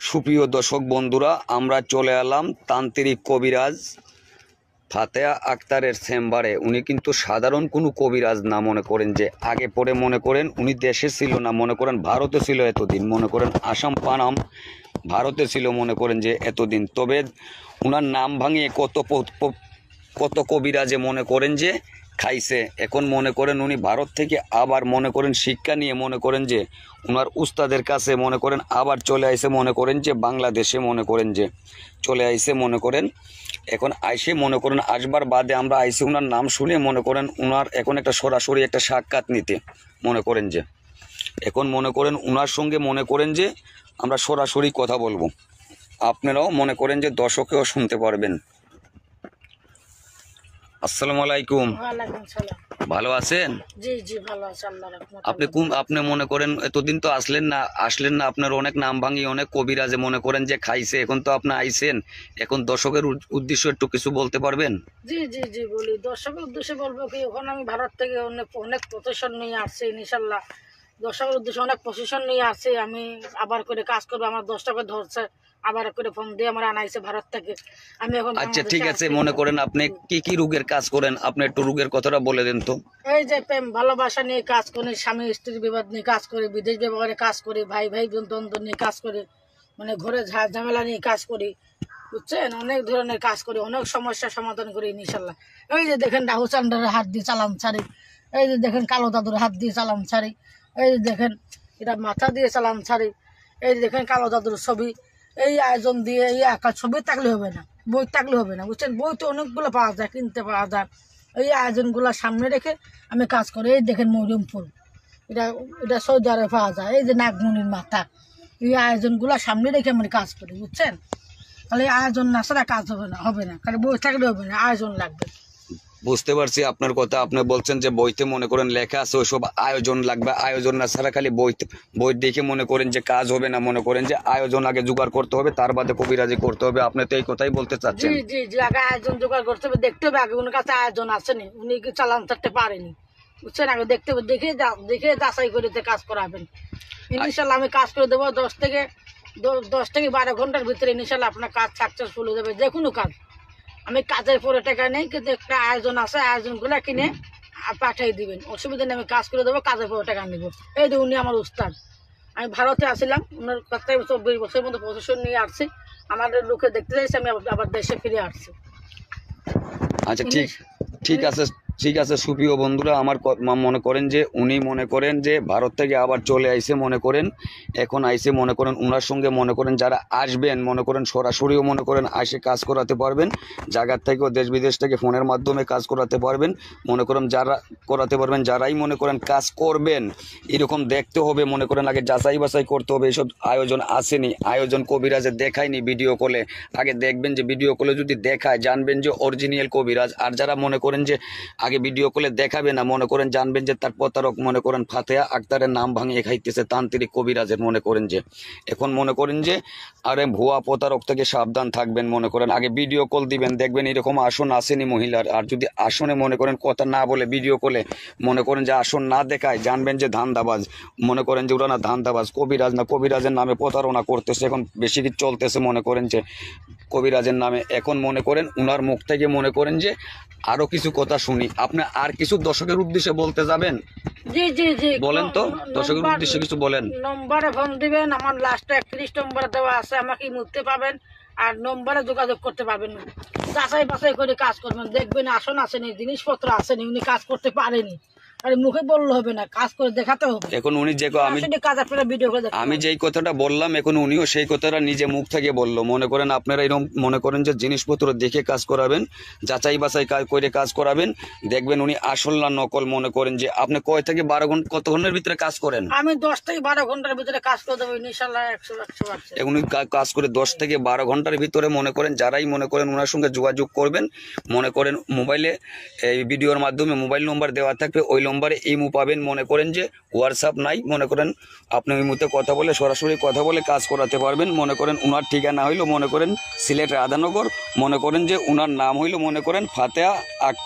সুপ্রিয় দর্শক বন্ধুরা, আমরা চলে এলাম তান্ত্রিক কবিরাজ ফাতেহা আক্তারের চেম্বারে। উনি কিন্তু সাধারণ কোনো কবিরাজ না, মনে করেন যে আগে পরে মনে করেন উনি দেশে ছিল না, মনে করেন ভারতে ছিল এতদিন, মনে করেন আসাম পানাম ভারতে ছিল মনে করেন যে এতদিন। তবে ওনার নাম ভাঙিয়ে কত কবিরাজে মনে করেন যে খাইছে। এখন মনে করেন উনি ভারত থেকে আবার মনে করেন শিক্ষা নিয়ে মনে করেন যে ওনার উস্তাদের কাছে মনে করেন আবার চলে আইসে, মনে করেন যে বাংলাদেশে মনে করেন যে চলে আইসে। মনে করেন এখন আইসে মনে করেন আসবার বাদে আমরা আইসে ওনার নাম শুনে মনে করেন ওনার এখন একটা সরাসরি একটা সাক্ষাৎ নিতে মনে করেন যে এখন মনে করেন ওনার সঙ্গে মনে করেন যে আমরা সরাসরি কথা বলবো। আপনারাও মনে করেন যে দর্শকেও শুনতে পারবেন। আসসালামু আলাইকুম। ওয়ালাইকুম সালাম। ভালো আছেন? জি জি ভালো আছি, আল্লাহর রহমতে। আপনি মনে করেন এতদিন তো আসলেন না, আপনার অনেক নাম ভাঙি অনেক কবিরাজে মনে করেন যে খাইছে। এখন তো আপনি আইছেন, এখন দর্শকের উদ্দেশ্য একটু কিছু বলতে পারবেন? জি জি জি বলি, দর্শকের উদ্দেশ্যে বলবো কি, এখন আমি ভারত থেকে অনেক প্রতিষ্ঠান নিয়ে আসছি ইনশাল্লাহ। দর্শকের উদ্দেশ্যে অনেক প্রশিক্ষণ নিয়ে আসছি। আমি আবার করে কাজ করবো, আমার 10 টাকা ধরছে, আবার করে ফোন দিয়ে আমার আনাইছে ভারত থেকে। আমি এখন আচ্ছা ঠিক আছে, মনে করেন আপনি কি কি রোগের কাজ করেন, আপনি একটু রোগের কথাটা বলে দেন তো। এই যে প্রেম ভালোবাসা নিয়ে কাজ করি, স্বামী স্ত্রীর বিবাদ নিয়ে কাজ করি, বিদেশ ব্যবহারে কাজ করি, ভাই ভাই দ্বন্দ্ব নিয়ে কাজ করি, মানে ঘরে ঝামেলা নিয়ে কাজ করি, বুঝছেন? অনেক ধরনের কাজ করি, অনেক সমস্যার সমাধান করি ইনশাল্লাহ। এই যে দেখেন রাহু চান্ডারের হাত দিয়ে চালান ছাড়ি, এই যে দেখেন কালো দাদুর হাত দিয়ে চালান ছাড়ি, এই যে দেখেন এটা মাথা দিয়ে চালান ছাড়ি, এই যে দেখেন কালো দাদুর ছবি। এই আয়োজন দিয়ে এই আঁকা ছবি থাকলে হবে না, বই থাকলে হবে না, বুঝছেন? বই তো অনেকগুলো পাওয়া যায়, কিনতে পাওয়া যায়। এই আয়োজনগুলো সামনে রেখে আমি কাজ করি। এই দেখেন মরিয়ম ফুল, এটা এটা সৌদি আরবে পাওয়া যায়। এই যে নাগমণির মাথা, এই আয়োজনগুলো সামনে রেখে আমি কাজ করি, বুঝছেন? তাহলে আয়োজন না ছাড়া কাজ হবে না, কারণ বই থাকলে হবে না, আয়োজন লাগবে। বুঝতে পারছি আপনার কথা। আপনি বলছেন যে বইতে মনে করেন লেখা আছে ওইসব আয়োজন লাগবে, আয়োজন না ছাড়া খালি বই দেখে মনে করেন যে কাজ হবে না, মনে করেন যে আয়োজন আগে জোগাড় করতে হবে, তার বাদে কবিরাজি করতে হবে। আপনি তো এই কথাই বলতে চাচ্ছেন? জি জি জি, আগে আয়োজন জোগাড় করতে হবে, দেখতে হবে আগে উনার কাছে আয়োজন আসেনি, উনি কি চালান থাকতে পারেনি, বুঝছেন? আগে দেখতে হবে, দেখে যাচাই করে কাজ করাবেন ইনশাল্লাহ। আমি কাজ করে দেবো 10 থেকে 12 ঘন্টার ভিতরে ইনশাল্লাহ আপনার কাজ সাকসেসফুল হয়ে যাবে। যে কোনো কাজ, আমি কাজের পরে টাকা নেই, কিন্তু একটা আয়োজন আছে, আয়োজনগুলো কিনে পাঠিয়ে দিবেন, অসুবিধা নেই, আমি কাজ করে দেবো, কাজের পরে টাকা নিব। এই যে উনি আমার উস্তাদ। আমি ভারতে আসছিলাম, ওনার কাছে 24 বছরের মতো প্রশিক্ষণ নিয়ে আসছি। আমাদের লোকে দেখতে চাইছি, আমি আবার দেশে ফিরে আসছি। আচ্ছা ঠিক আছে সুপ্রিয় বন্ধুরা, আমার মনে করেন যে উনি মনে করেন যে ভারত থেকে আবার চলে আইসে, মনে করেন এখন আইসে, মনে করেন ওনার সঙ্গে মনে করেন যারা আসবেন মনে করেন সরাসরিও মনে করেন আসে কাজ করাতে পারবেন, জায়গার থেকেও দেশ বিদেশ থেকে ফোনের মাধ্যমে কাজ করাতে পারবেন, মনে করেন যারা করাতে পারবেন। যারাই মনে করেন কাজ করবেন এরকম দেখতে হবে, মনে করেন আগে যাচাই বাছাই করতে হবে। এইসব আয়োজন আসেনি, আয়োজন কবিরাজে দেখায়নি ভিডিও কলে। আগে দেখবেন যে ভিডিও কলে যদি দেখায় জানবেন যে অরিজিনাল কবিরাজ। আর যারা মনে করেন যে আগে ভিডিও কলে দেখাবে না, মনে করেন জানবেন যে তার প্রতারক, মনে করেন ফাতেহা আক্তারের নাম ভাঙিয়ে খাইতেছে তান্ত্রিক কবিরাজের। মনে করেন যে এখন মনে করেন যে আরে ভুয়া প্রতারক থেকে সাবধান থাকবেন। মনে করেন আগে ভিডিও কল দিবেন, দেখবেন এরকম আসন আসেনি মহিলার। আর যদি আসনে মনে করেন কথা না বলে ভিডিও কলে মনে করেন যে আসন না দেখায়, জানবেন যে ধান্দাবাজ। মনে করেন যে ওরা না ধান্দাবাজ, কবিরাজ না, কবিরাজের নামে প্রতারণা করতেছে, এখন বেশি কিছু চলতেছে মনে করেন যে কবিরাজের নামে। এখন মনে করেন উনার মুখ থেকে মনে করেন যে আরো কিছু কথা শুনি। আপনি আর কিছু দর্শকের উদ্দেশ্যে বলতে যাবেন? জি জি জি বলেন তো, দর্শকের উদ্দেশ্যে কিছু বলেন। নম্বরে ফোন দিবেন, আমার লাস্টে 31 নম্বরে দেওয়া আছে, আমাকে মুছতে পাবেন আর নম্বরে যোগাযোগ করতে পারবেন। যাচাই বাছাই করে কাজ করবেন, দেখবেন আসন আসেনি, জিনিসপত্র আসেনি, উনি কাজ করতে পারেনি। আরে মুখে বললে হবে না, কাজ করে দেখাতে হবে। এখন উনি যে আমি যেই কথাটা বললাম, এখন উনিও সেই কথাটা নিজে মুখ থেকে বললো। মনে করেন আপনারা এরকম মনে করেন যে জিনিসপত্র দেখে কাজ করাবেন, যাচাই বাছাই করে কাজ করাবেন, দেখবেন উনি আসল না নকল। মনে করেন যে আপনি কয় থেকে 12 ঘন্টা, কত ঘন্টার ভিতরে কাজ করেন? আমি 10 থেকে 12 ঘন্টার ভিতরে কাজ করে দেবো ইনশাআল্লাহ, 100%। এখন কাজ করে 10 থেকে 12 ঘন্টার ভিতরে মনে করেন যারাই মনে করেন ওনার সঙ্গে যোগাযোগ করবেন, মনে করেন মোবাইলে এই ভিডিওর মাধ্যমে মোবাইল নম্বর দেওয়া থাকবে, ওই নম্বরে ইমো পাবেন। মনে করেন যে হোয়াটসঅ্যাপ নাই, মনে করেন আপনি ইমোতে কথা বলে সরাসরি কথা বলে কাজ করাতে পারবেন। মনে করেন ওনার ঠিকানা হইলো মনে করেন সিলেট রাধানগর, মনে করেন যে ওনার নাম হইলো মনে করেন ফাতেহা